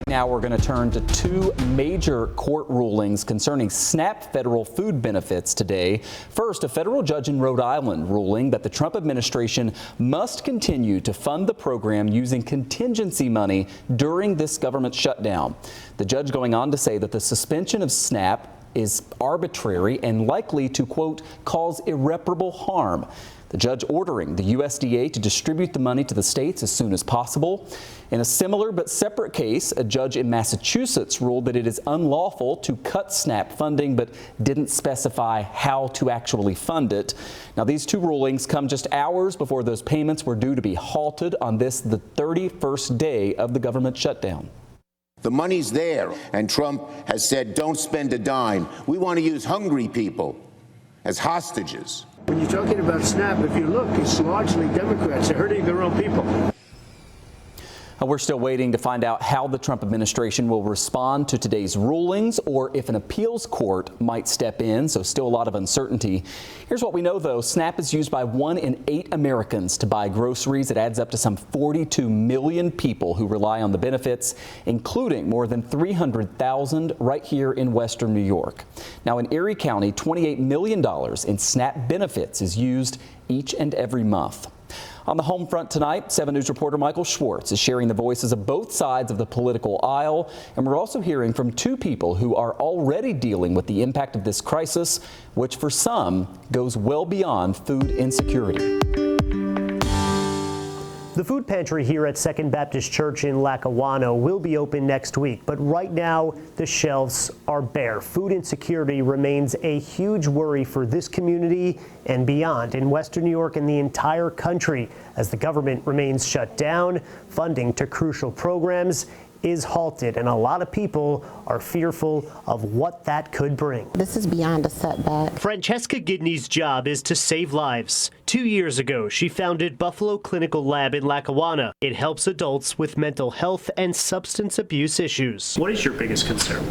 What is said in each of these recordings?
Now we're going to turn to two major court rulings concerning SNAP federal food benefits today. First, a federal judge in Rhode Island ruling that the Trump administration must continue to fund the program using contingency money during this government shutdown. The judge going on to say that the suspension of SNAP is arbitrary and likely to, quote, cause irreparable harm. The judge ordering the USDA to distribute the money to the states as soon as possible. In a similar but separate case, a judge in Massachusetts ruled that it is unlawful to cut SNAP funding but didn't specify how to actually fund it. Now, these two rulings come just hours before those payments were due to be halted on this, the 31st day of the government shutdown. The money's there, and Trump has said, don't spend a dime. We want to use hungry people as hostages. When you're talking about SNAP, if you look, it's largely Democrats. They're hurting their own people. We're still waiting to find out how the Trump administration will respond to today's rulings or if an appeals court might step in, so still a lot of uncertainty. Here's what we know, though. SNAP is used by 1 in 8 Americans to buy groceries. It adds up to some 42 million people who rely on the benefits, including more than 300,000 right here in western New York. Now, in Erie County, $28 million in SNAP benefits is used each and every month. On the home front tonight, 7 News reporter Michael Schwartz is sharing the voices of both sides of the political aisle, and we're also hearing from two people who are already dealing with the impact of this crisis, which for some goes well beyond food insecurity. The food pantry here at Second Baptist Church in Lackawanna will be open next week, but right now the shelves are bare. Food insecurity remains a huge worry for this community and beyond in Western New York and the entire country as the government remains shut down. Funding to crucial programs is halted, and a lot of people are fearful of what that could bring. This is beyond a setback. Francesca Gidney's job is to save lives. 2 years ago, she founded Buffalo Clinical Lab in Lackawanna. It helps adults with mental health and substance abuse issues. What is your biggest concern?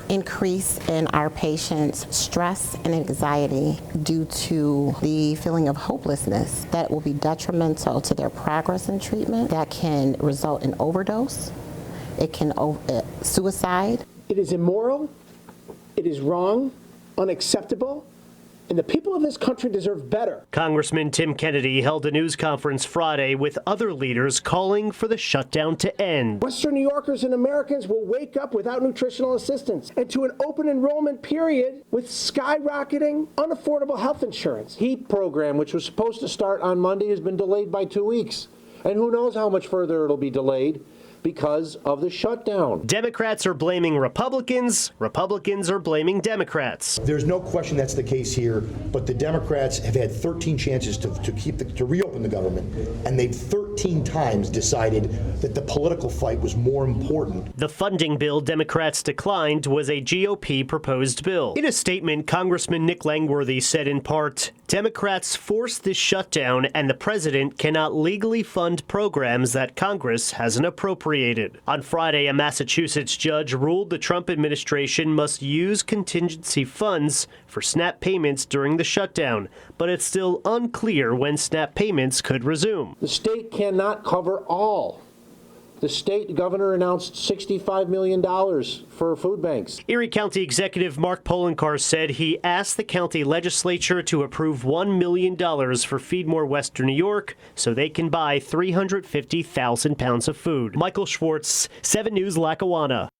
Increase in our patients' stress and anxiety due to the feeling of hopelessness that will be detrimental to their progress in treatment, that can result in overdose. It can suicide. It is immoral, it is wrong, unacceptable, and the people of this country deserve better. Congressman Tim Kennedy held a news conference Friday with other leaders calling for the shutdown to end. Western New Yorkers and Americans will wake up without nutritional assistance and to an open enrollment period with skyrocketing unaffordable health insurance. HEAP program, which was supposed to start on Monday, has been delayed by 2 weeks. And who knows how much further it'll be delayed because of the shutdown. Democrats are blaming Republicans. Republicans are blaming Democrats. There's no question that's the case here, but the Democrats have had 13 chances to reopen the government, and they've 13 times decided that the political fight was more important. The funding bill Democrats declined was a GOP proposed bill. In a statement, Congressman Nick Langworthy said in part, Democrats forced this shutdown and the president cannot legally fund programs that Congress hasn't appropriated. On Friday, a Massachusetts judge ruled the Trump administration must use contingency funds for SNAP payments during the shutdown, but it's still unclear when SNAP payments could resume. The state cannot cover all. The state governor announced $65 million for food banks. Erie County Executive Mark Polenkar said he asked the county legislature to approve $1 million for Feed More Western New York so they can buy 350,000 pounds of food. Michael Schwartz, 7 News, Lackawanna.